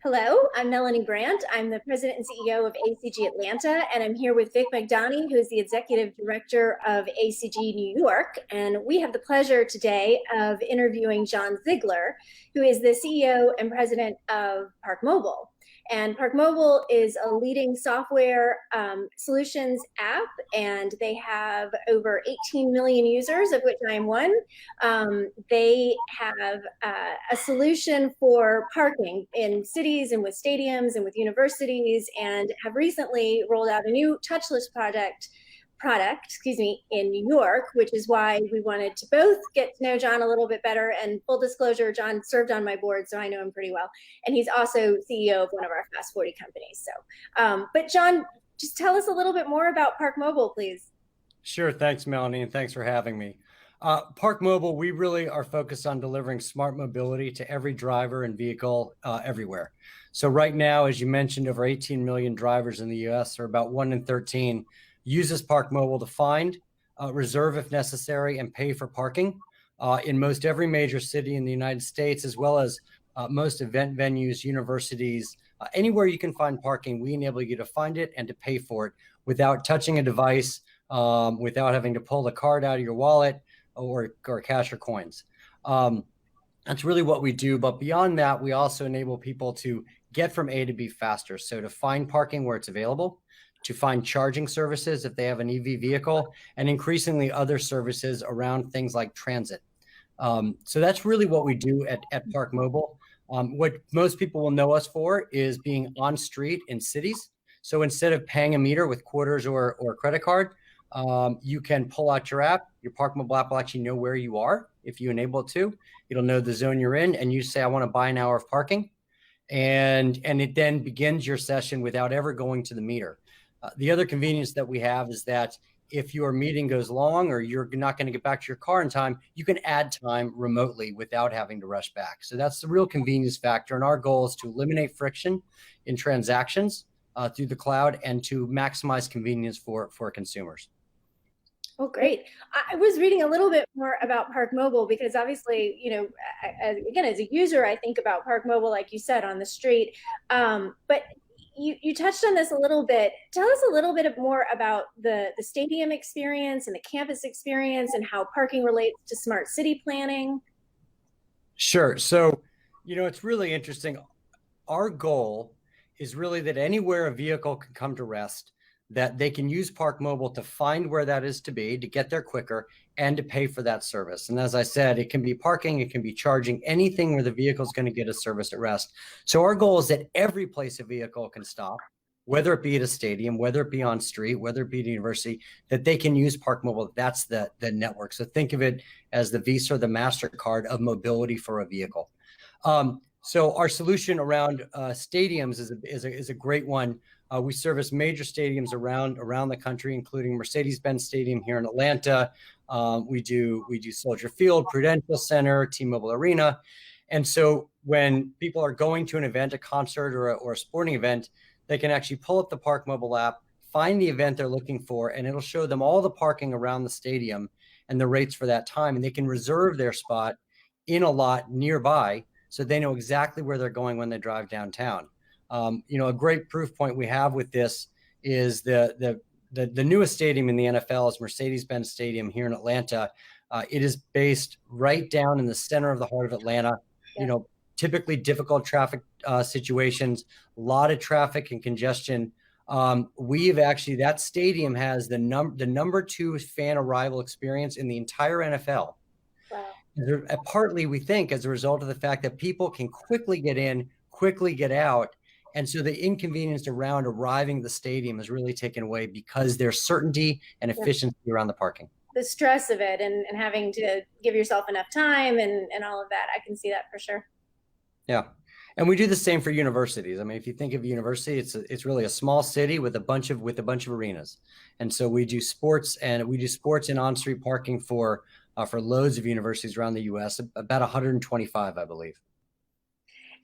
Hello, I'm Melanie Brandt. I'm the president and CEO of ACG Atlanta, and I'm here with Vic Magdani, who is the executive director of ACG New York. And we have the pleasure today of interviewing Jon Ziglar, who is the CEO and president of ParkMobile. And ParkMobile is a leading software solutions app, and they have over 18 million users, of which I am one. They have a solution for parking in cities and with stadiums and with universities, and have recently rolled out a new touchless product, in New York, which is why we wanted to both get to know Jon a little bit better. And full disclosure, Jon served on my board, so I know him pretty well. And he's also CEO of one of our Fast 40 companies. So, but Jon, just tell us a little bit more about ParkMobile, please. Sure. Thanks, Melanie, and thanks for having me. ParkMobile, we really are focused on delivering smart mobility to every driver and vehicle everywhere. So right now, as you mentioned, over 18 million drivers in the US, or about 1 in 13, uses ParkMobile to find, reserve if necessary, and pay for parking in most every major city in the United States, as well as most event venues, universities, anywhere you can find parking. We enable you to find it and to pay for it without touching a device, without having to pull the card out of your wallet or cash or coins. That's really what we do. But beyond that, we also enable people to get from A to B faster. So to find parking where it's available, to find charging services if they have an EV vehicle, and increasingly other services around things like transit. So that's really what we do at ParkMobile. What most people will know us for is being on street in cities. So instead of paying a meter with quarters or a credit card, you can pull out your app. Your ParkMobile app will actually know where you are if you enable it to. It'll know the zone you're in, and you say, I want to buy an hour of parking. And it then begins your session without ever going to the meter. The other convenience that we have is that if your meeting goes long or you're not going to get back to your car in time, you can add time remotely without having to rush back. So that's the real convenience factor. And our goal is to eliminate friction in transactions through the cloud and to maximize convenience for consumers. Oh, great. I was reading a little bit more about ParkMobile because obviously, you know, again, as a user, I think about ParkMobile, like you said, on the street. But you touched on this a little bit. Tell us a little bit more about the stadium experience and the campus experience and how parking relates to smart city planning. Sure. So, you know, it's really interesting. Our goal is really that anywhere a vehicle can come to rest, that they can use ParkMobile to find where that is to be, to get there quicker, and to pay for that service. And as I said, it can be parking, it can be charging, anything where the vehicle is going to get a service at rest. So our goal is that every place a vehicle can stop, whether it be at a stadium, whether it be on street, whether it be at a university, that they can use ParkMobile. That's the network. So think of it as the Visa or the MasterCard of mobility for a vehicle. So our solution around stadiums is a great one. We service major stadiums around the country, including Mercedes-Benz Stadium here in Atlanta. We do Soldier Field, Prudential Center, T-Mobile Arena. And so when people are going to an event, a concert or a sporting event, they can actually pull up the ParkMobile app, find the event they're looking for, and it'll show them all the parking around the stadium and the rates for that time. And they can reserve their spot in a lot nearby so they know exactly where they're going when they drive downtown. You know, a great proof point we have with this is the newest stadium in the NFL is Mercedes-Benz Stadium here in Atlanta. It is based right down in the center of the heart of Atlanta. Yeah. You know, typically difficult traffic situations, a lot of traffic and congestion. That stadium has the number 2 fan arrival experience in the entire NFL. Wow. Partly, we think, as a result of the fact that people can quickly get in, quickly get out. And so the inconvenience around arriving at the stadium is really taken away because there's certainty and efficiency around the parking. The stress of it and having to give yourself enough time and all of that. I can see that for sure. Yeah. And we do the same for universities. I mean, if you think of university, it's really a small city with a bunch of arenas. And so we do sports and on-street parking for loads of universities around the US, about 125, I believe.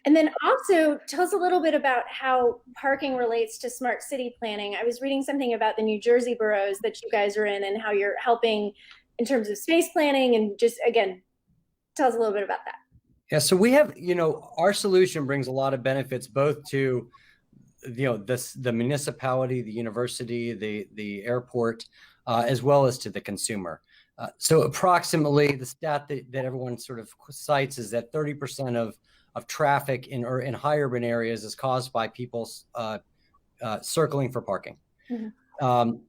And then also tell us a little bit about how parking relates to smart city planning. I was reading something about the New Jersey boroughs that you guys are in and how you're helping in terms of space planning, and just, again, tell us a little bit about that. Yeah, so we have, our solution brings a lot of benefits both to, the municipality, the university, the airport, as well as to the consumer. So approximately the stat that everyone sort of cites is that 30% of traffic in high urban areas is caused by people circling for parking.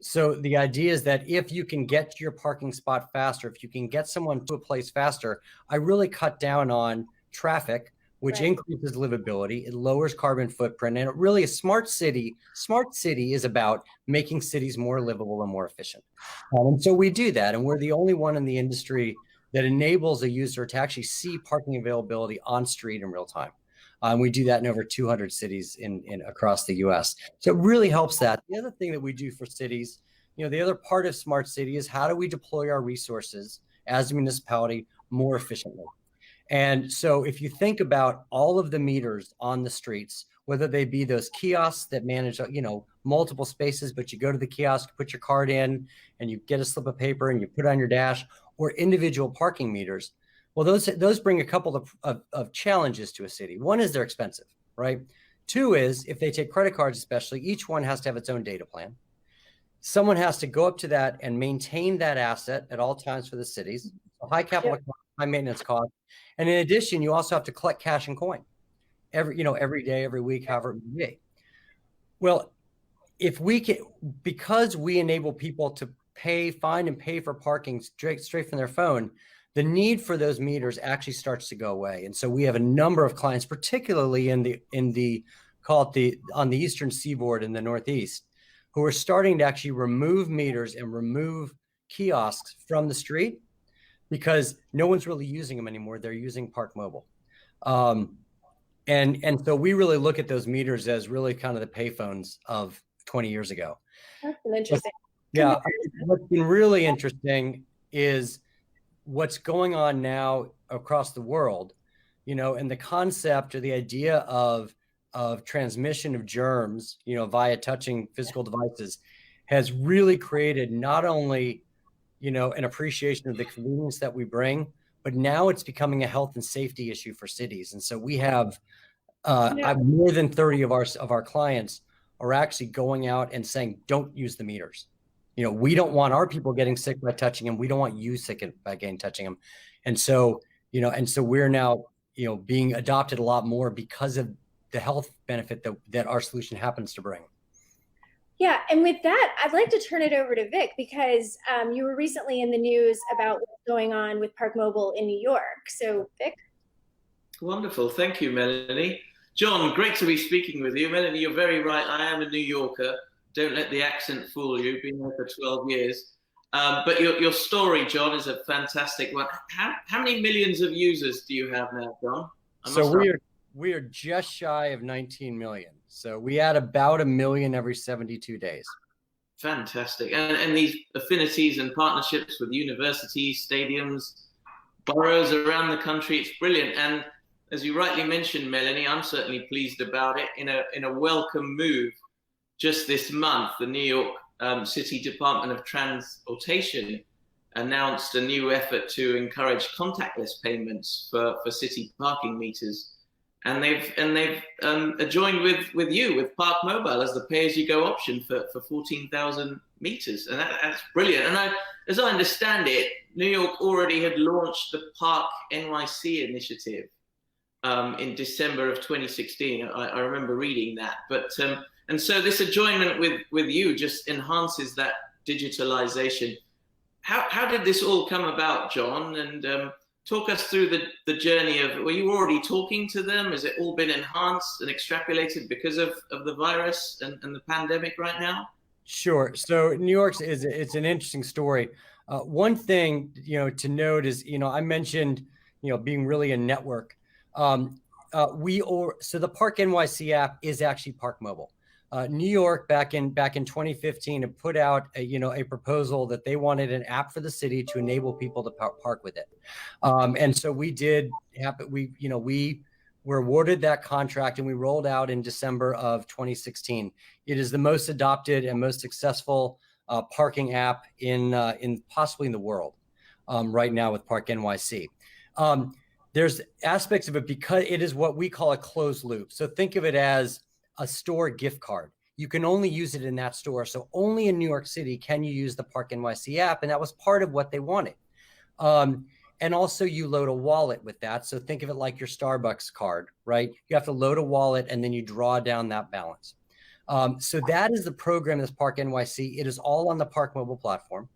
So the idea is that if you can get to your parking spot faster, if you can get someone to a place faster, I really cut down on traffic, which increases livability, it lowers carbon footprint, and it really a smart city is about making cities more livable and more efficient. And so we do that, and we're the only one in the industry that enables a user to actually see parking availability on street in real time. We do that in over 200 cities in across the US. So it really helps that. The other thing that we do for cities, the other part of smart city is how do we deploy our resources as a municipality more efficiently? And so if you think about all of the meters on the streets, whether they be those kiosks that manage, multiple spaces, but you go to the kiosk, put your card in, and you get a slip of paper and you put it on your dash, or individual parking meters, well, those bring a couple of challenges to a city. One is they're expensive, right? Two is if they take credit cards, especially, each one has to have its own data plan. Someone has to go up to that and maintain that asset at all times for the cities. So high capital cost, high maintenance cost. And in addition, you also have to collect cash and coin every day, every week, however it may be. Well, if we can, because we enable people to find and pay for parking straight from their phone, the need for those meters actually starts to go away. And so we have a number of clients, particularly on the eastern seaboard in the Northeast, who are starting to actually remove meters and remove kiosks from the street because no one's really using them anymore. They're using ParkMobile. And so we really look at those meters as really kind of the payphones of 20 years ago. That's interesting. Yeah, what's been really interesting is what's going on now across the world, and the concept or the idea of transmission of germs, via touching physical devices has really created not only, an appreciation of the convenience that we bring, but now it's becoming a health and safety issue for cities. And so we have more than 30 of our clients are actually going out and saying, don't use the meters. We don't want our people getting sick by touching them. We don't want you sick by touching them. And so, we're now, being adopted a lot more because of the health benefit that our solution happens to bring. Yeah, and with that, I'd like to turn it over to Vic because you were recently in the news about what's going on with ParkMobile in New York. So, Vic? Wonderful. Thank you, Melanie. Jon, great to be speaking with you. Melanie, you're very right. I am a New Yorker. Don't let the accent fool you. Been there for 12 years. But your story, Jon, is a fantastic one. How many millions of users do you have now, Jon? So we are just shy of 19 million. So we add about 1 million every 72 days. Fantastic. And these affinities and partnerships with universities, stadiums, boroughs around the country, it's brilliant. And as you rightly mentioned, Melanie, I'm certainly pleased about it. In a welcome move, just this month, the New York City Department of Transportation announced a new effort to encourage contactless payments for city parking meters. And they've joined with you, with ParkMobile, as the pay-as-you-go option for 14,000 meters. And that's brilliant. And as I understand it, New York already had launched the ParkNYC initiative in December of 2016. I remember reading that. But and so this adjoining with you just enhances that digitalization. How did this all come about, Jon? And talk us through the journey of, were you already talking to them? Has it all been enhanced and extrapolated because of the virus and the pandemic right now? Sure. So New York's it's an interesting story. One thing, to note is, I mentioned, being really a network. So the ParkNYC app is actually ParkMobile. New York back in 2015 had put out a proposal that they wanted an app for the city to enable people to park with it. And so we were awarded that contract and we rolled out in December of 2016. It is the most adopted and most successful parking app in possibly in the world right now with ParkNYC. There's aspects of it because it is what we call a closed loop. So think of it as a store gift card. You can only use it in that store. So only in New York City can you use the ParkNYC app. And that was part of what they wanted. And also you load a wallet with that. So think of it like your Starbucks card, right? You have to load a wallet and then you draw down that balance. So that is the program, this ParkNYC. It is all on the ParkMobile platform.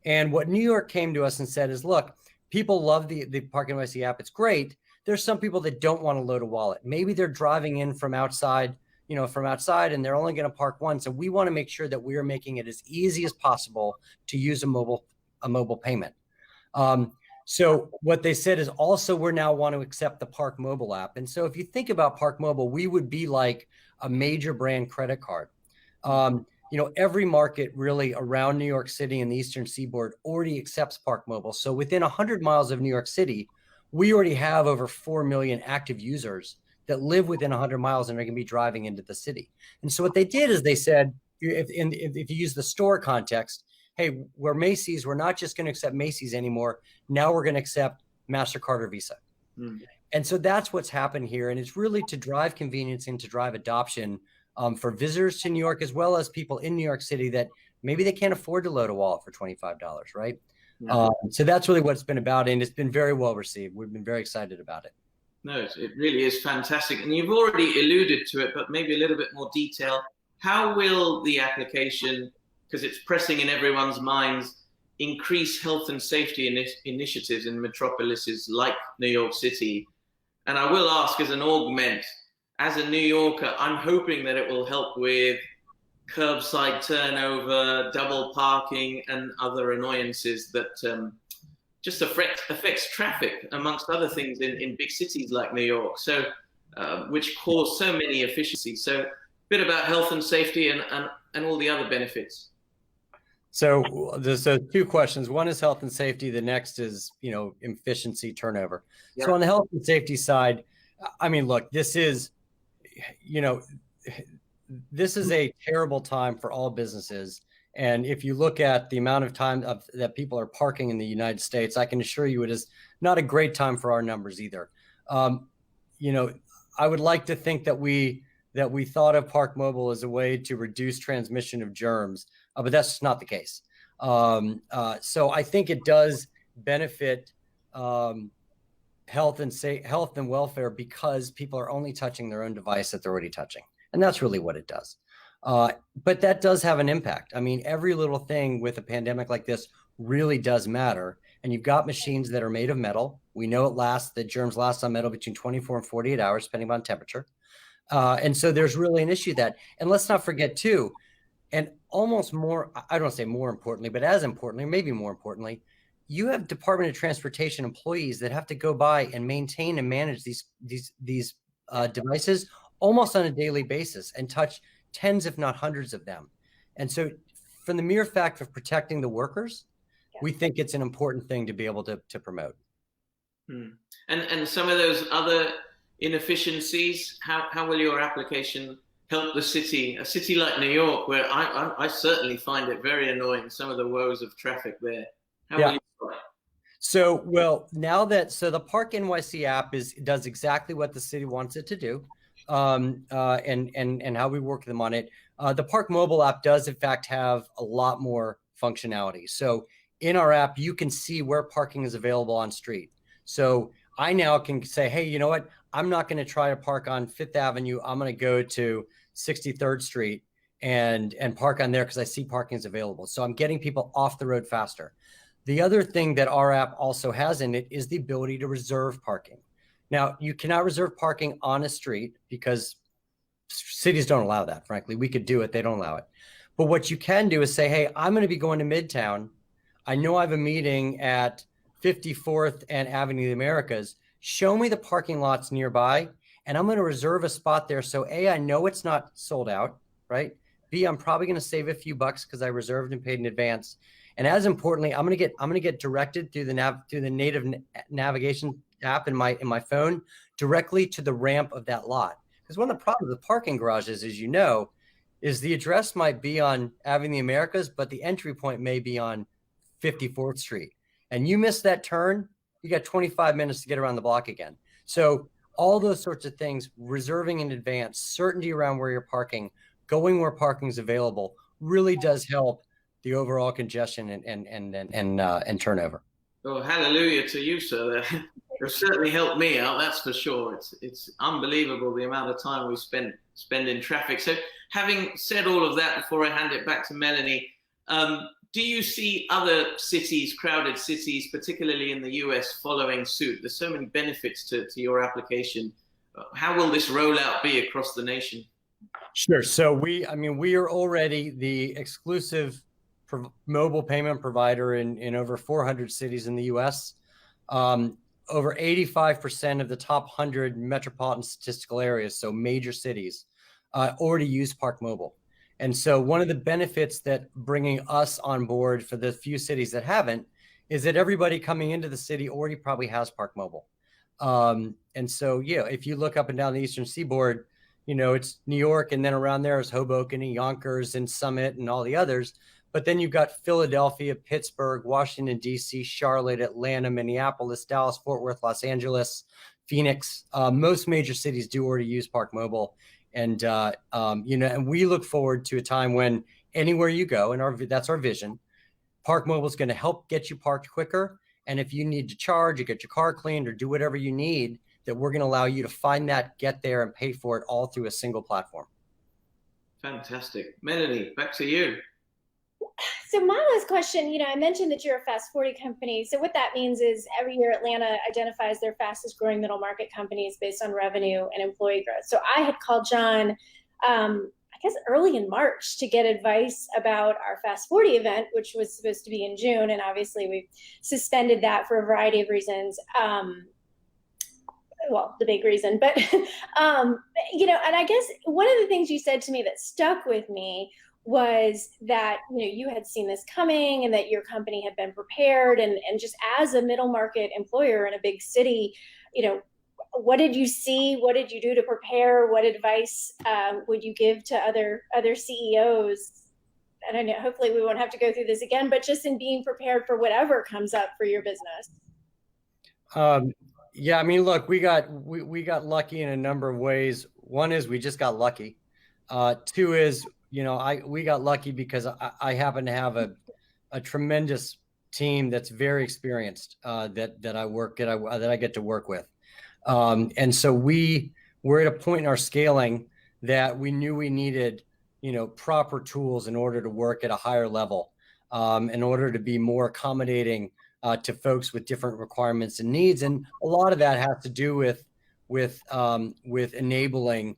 And what New York came to us and said is, look, people love the ParkNYC app. It's great. There's some people that don't want to load a wallet. Maybe they're driving in from outside, and they're only going to park once. So we want to make sure that we are making it as easy as possible to use a mobile payment. So what they said is also we're now want to accept the ParkMobile app. And so if you think about ParkMobile, we would be like a major brand credit card. Every market really around New York City and the Eastern Seaboard already accepts ParkMobile. So within 100 miles of New York City, we already have over 4 million active users that live within 100 miles and are going to be driving into the city. And so what they did is they said, if you use the store context, hey, we're Macy's, we're not just going to accept Macy's anymore. Now we're going to accept MasterCard or Visa. And so that's what's happened here. And it's really to drive convenience and to drive adoption for visitors to New York, as well as people in New York City that maybe they can't afford to load a wallet for $25, right? So that's really what it's been about. And it's been very well received. We've been very excited about it. No, it really is fantastic. And you've already alluded to it, but maybe a little bit more detail. How will the application, because it's pressing in everyone's minds, increase health and safety initiatives in metropolises like New York City? And I will ask as an augment, as a New Yorker, I'm hoping that it will help with curbside turnover, double parking, and other annoyances that just affects traffic, amongst other things, in big cities like New York, so which cause so many efficiencies. So a bit about health and safety and all the other benefits. So there's two questions. One is health and safety. The next is, efficiency, turnover. Yeah. So on the health and safety side, I mean, look, this is a terrible time for all businesses. And if you look at the amount of time that people are parking in the United States, I can assure you it is not a great time for our numbers either. I would like to think that we thought of ParkMobile as a way to reduce transmission of germs, but that's just not the case. So I think it does benefit health and welfare because people are only touching their own device that they're already touching. And that's really what it does. But that does have an impact. I mean, every little thing with a pandemic like this really does matter. And you've got machines that are made of metal. We know that germs last on metal between 24 and 48 hours, depending on temperature. And so there's really an issue that, and let's not forget too, and almost more, I don't say more importantly, but as importantly, maybe more importantly, you have Department of Transportation employees that have to go by and maintain and manage these devices almost on a daily basis and touch tens, if not hundreds of them. And so from the mere fact of protecting the workers, we think it's an important thing to be able to promote. And some of those other inefficiencies, how will your application help the city, a city like New York, where I certainly find it very annoying, some of the woes of traffic there? How will you start? So, the ParkNYC app does exactly what the city wants it to do. And how we work with them on it. The ParkMobile app does in fact have a lot more functionality. So in our app, you can see where parking is available on street. So I now can say, hey, you know what? I'm not going to try to park on Fifth Avenue. I'm going to go to 63rd Street and park on there because I see parking is available. So I'm getting people off the road faster. The other thing that our app also has in it is the ability to reserve parking. Now, you cannot reserve parking on a street because cities don't allow that, frankly. We could do it. They don't allow it. But what you can do is say, hey, I'm going to be going to Midtown. I know I have a meeting at 54th and Avenue of the Americas. Show me the parking lots nearby, and I'm going to reserve a spot there. So A, I know it's not sold out, right? B, I'm probably going to save a few bucks because I reserved and paid in advance. And as importantly, I'm going to get directed through the native navigation app in my phone directly to the ramp of that lot. Because one of the problems with parking garages, as you know, is the address might be on Avenue of the Americas, but the entry point may be on 54th Street. And you miss that turn, you got 25 minutes to get around the block again. So all those sorts of things, reserving in advance, certainty around where you're parking, going where parking is available, really does help the overall congestion and turnover. Oh, hallelujah to you, sir. It certainly helped me out, that's for sure. It's unbelievable the amount of time we spend in traffic. So having said all of that, before I hand it back to Melanie, do you see other cities, crowded cities, particularly in the US, following suit? There's so many benefits to your application. How will this rollout be across the nation? Sure. So we are already the exclusive mobile payment provider in over 400 cities in the US. Over 85% of the top 100 metropolitan statistical areas, so major cities, already use ParkMobile. And so one of the benefits that bringing us on board for the few cities that haven't is that everybody coming into the city already probably has ParkMobile. And so, yeah, if you look up and down the Eastern Seaboard, it's New York, and then around there is Hoboken and Yonkers and Summit and all the others. But then you've got Philadelphia, Pittsburgh, Washington, D.C., Charlotte, Atlanta, Minneapolis, Dallas, Fort Worth, Los Angeles, Phoenix. Most major cities do already use ParkMobile. And, and we look forward to a time when anywhere you go, and that's our vision, ParkMobile is going to help get you parked quicker. And if you need to charge or get your car cleaned or do whatever you need, that we're going to allow you to find that, get there, and pay for it all through a single platform. Fantastic. Melanie, back to you. So my last question, I mentioned that you're a Fast 40 company. So what that means is every year Atlanta identifies their fastest growing middle market companies based on revenue and employee growth. So I had called Jon, I guess early in March, to get advice about our Fast 40 event, which was supposed to be in June. And obviously we suspended that for a variety of reasons. Well, the big reason, but, and I guess one of the things you said to me that stuck with me was that, you had seen this coming and that your company had been prepared, and just as a middle market employer in a big city, what did you see? What did you do to prepare? What advice would you give to other CEOs? And I know hopefully we won't have to go through this again, but just in being prepared for whatever comes up for your business. Yeah, look, we got lucky in a number of ways. One is we just got lucky. Two is, we got lucky because I happen to have a tremendous team that's very experienced that I get to work with. And so we're at a point in our scaling that we knew we needed, proper tools in order to work at a higher level, in order to be more accommodating to folks with different requirements and needs. And a lot of that has to do with enabling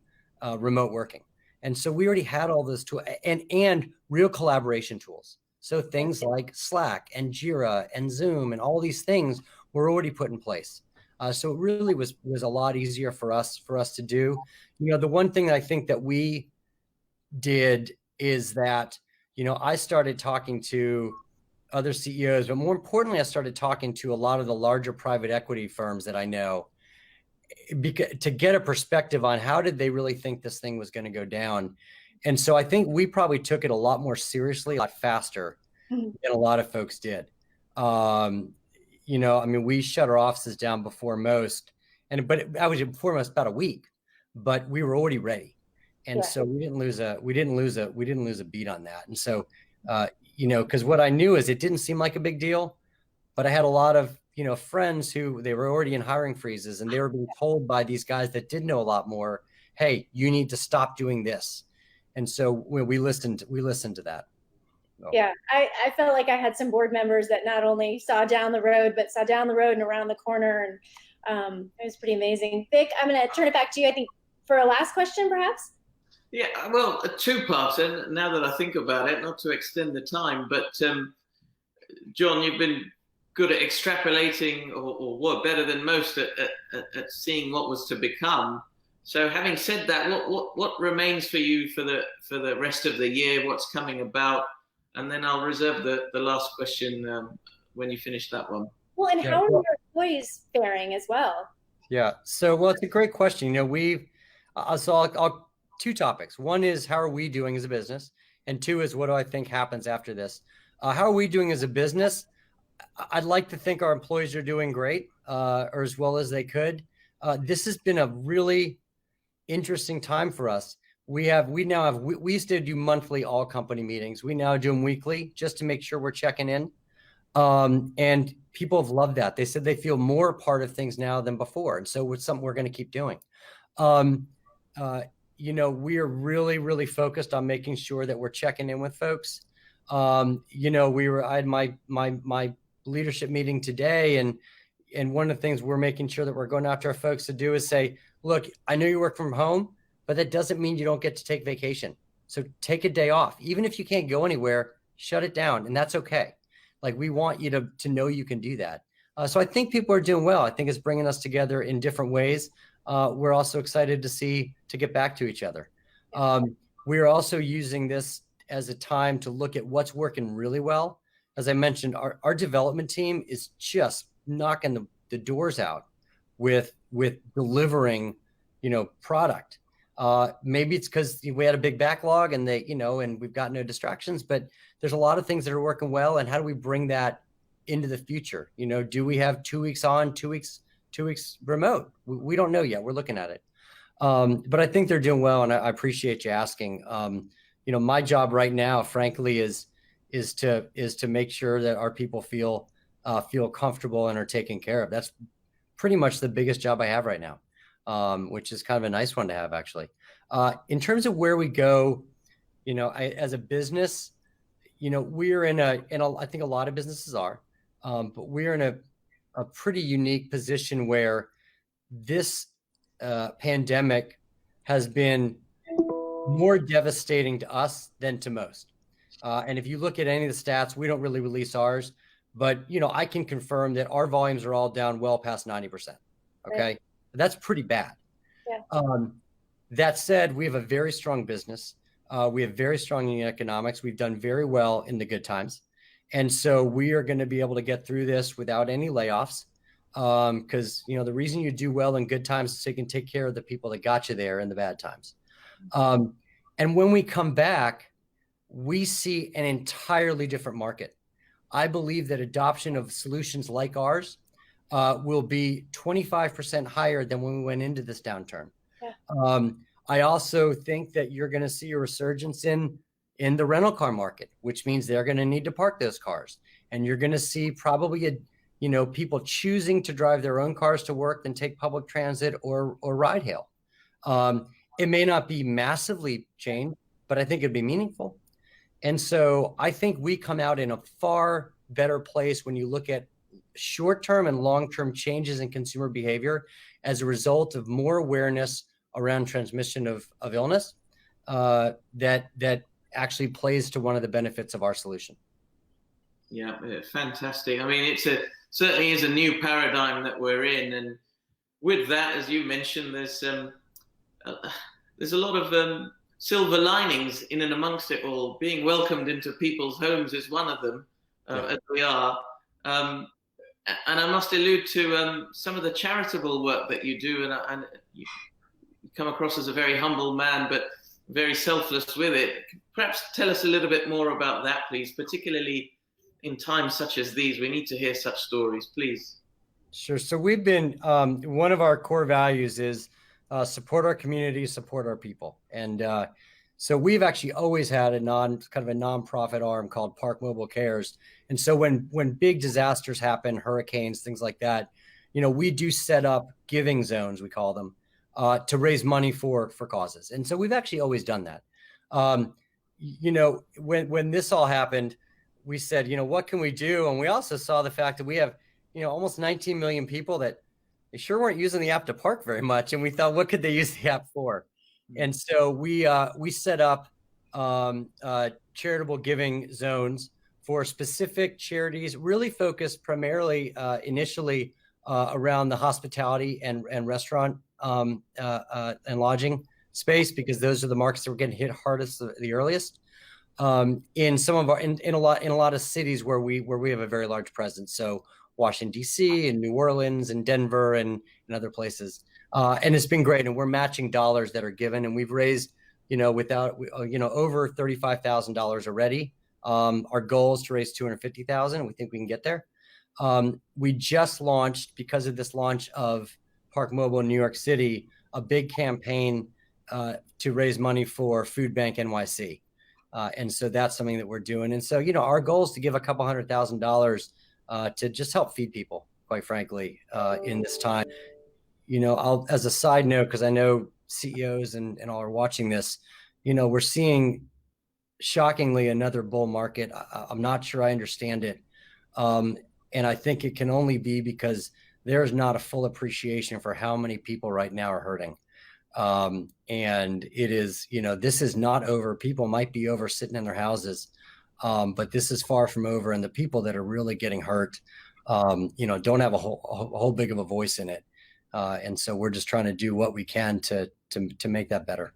remote working. And so we already had all those tools and real collaboration tools. So things like Slack and Jira and Zoom and all these things were already put in place. So it really was a lot easier for us to do. The one thing that I think that we did is that, I started talking to other CEOs, but more importantly, I started talking to a lot of the larger private equity firms that I know, to get a perspective on how did they really think this thing was going to go down. And so I think we probably took it a lot more seriously, a lot faster than a lot of folks did. We shut our offices down before most, but I was before most about a week, but we were already ready. And so we didn't lose a beat on that. And so, because what I knew is it didn't seem like a big deal, but I had a lot of, friends who they were already in hiring freezes, and they were being told by these guys that did know a lot more, hey, you need to stop doing this. And so we listened to that. So. Yeah, I felt like I had some board members that not only saw down the road, but saw down the road and around the corner. And it was pretty amazing. Vic, I'm going to turn it back to you, I think, for a last question, perhaps. Yeah, well, a two-parter, now that I think about it, not to extend the time, but Jon, you've been good at extrapolating or were better than most at seeing what was to become. So having said that, what remains for you for the rest of the year? What's coming about? And then I'll reserve the last question when you finish that one. Well, and how are your employees faring as well? Yeah, so, it's a great question. I'll two topics. One is how are we doing as a business? And two is what do I think happens after this? How are we doing as a business? I'd like to think our employees are doing great. or as well as they could. This has been a really interesting time for us. We used to do monthly all company meetings. We now do them weekly just to make sure we're checking in. And people have loved that. They said they feel more a part of things now than before. And so it's something we're going to keep doing. We are really, really focused on making sure that we're checking in with folks. I had my leadership meeting today, and one of the things we're making sure that we're going after our folks to do is say, look, I know you work from home, but that doesn't mean you don't get to take vacation. So take a day off. Even if you can't go anywhere, shut it down, and that's okay. Like, we want you to know you can do that. So I think people are doing well. I think it's bringing us together in different ways. We're also excited to get back to each other. We're also using this as a time to look at what's working really well. As I mentioned, our development team is just knocking the doors out with delivering, product. Maybe it's because we had a big backlog and and we've got no distractions, but there's a lot of things that are working well. And how do we bring that into the future? Do we have 2 weeks on, 2 weeks remote? We don't know yet. We're looking at it. But I think they're doing well. And I appreciate you asking. My job right now, frankly, is to make sure that our people feel comfortable and are taken care of. That's pretty much the biggest job I have right now, which is kind of a nice one to have, actually. In terms of where we go, as a business, we're I think a lot of businesses are, but we're in a pretty unique position where this pandemic has been more devastating to us than to most. And if you look at any of the stats, we don't really release ours, but I can confirm that our volumes are all down well past 90%. Okay. Right. That's pretty bad. Yeah. That said, we have a very strong business. We have very strong unit economics. We've done very well in the good times. And so we are going to be able to get through this without any layoffs. Because, the reason you do well in good times is so you can take care of the people that got you there in the bad times. And when we come back, we see an entirely different market. I believe that adoption of solutions like ours will be 25% higher than when we went into this downturn. Yeah. I also think that you're going to see a resurgence in the rental car market, which means they're going to need to park those cars. And you're going to see probably people choosing to drive their own cars to work than take public transit or ride hail. It may not be massively changed, but I think it'd be meaningful. And so I think we come out in a far better place when you look at short-term and long-term changes in consumer behavior as a result of more awareness around transmission of illness that actually plays to one of the benefits of our solution. Yeah, fantastic. I mean, certainly is a new paradigm that we're in. And with that, as you mentioned, there's a lot of silver linings in and amongst it all. Being welcomed into people's homes is one of them, as we are. And I must allude to some of the charitable work that you do, and you come across as a very humble man, but very selfless with it. Perhaps tell us a little bit more about that, please, particularly in times such as these. We need to hear such stories, please. Sure. So we've been, one of our core values is support our community, support our people. And so we've actually always had a nonprofit arm called ParkMobile Cares. And so when big disasters happen, hurricanes, things like that, we do set up giving zones, we call them, to raise money for causes. And so we've actually always done that. When this all happened, we said, what can we do? And we also saw the fact that we have, almost 19 million people that they sure weren't using the app to park very much. And we thought, what could they use the app for? And so we set up charitable giving zones for specific charities, really focused primarily initially around the hospitality and restaurant and lodging space, because those are the markets that were getting hit hardest the earliest. In some of our in a lot of cities where we have a very large presence, so Washington D.C. and New Orleans and Denver and other places, and it's been great. And we're matching dollars that are given, and we've raised over $35,000 already. Our goal is to raise $250,000, and we think we can get there. We just launched, because of this launch of ParkMobile in New York City, a big campaign to raise money for Food Bank NYC. And so that's something that we're doing. And so, our goal is to give a couple $100,000 to just help feed people, quite frankly, in this time. I'll, as a side note, because I know CEOs and all are watching this, we're seeing, shockingly, another bull market. I'm not sure I understand it. And I think it can only be because there's not a full appreciation for how many people right now are hurting. And it is, this is not over. People might be over sitting in their houses, but this is far from over. And the people that are really getting hurt, don't have a whole big of a voice in it. And so we're just trying to do what we can to make that better.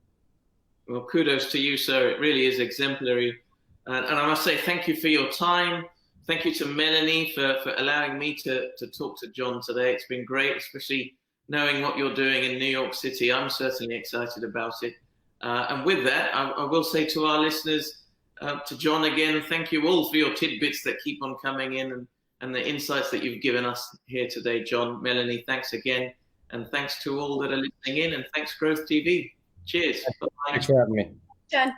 Well, kudos to you, sir. It really is exemplary. And I must say thank you for your time. Thank you to Melanie for allowing me to talk to Jon today. It's been great, especially knowing what you're doing in New York City. I'm certainly excited about it. And with that, I will say to our listeners, to Jon again, thank you all for your tidbits that keep on coming in and the insights that you've given us here today, Jon. Melanie, thanks again. And thanks to all that are listening in, and thanks GrowthTV. Cheers. Bye-bye. Thanks for having me. Jon.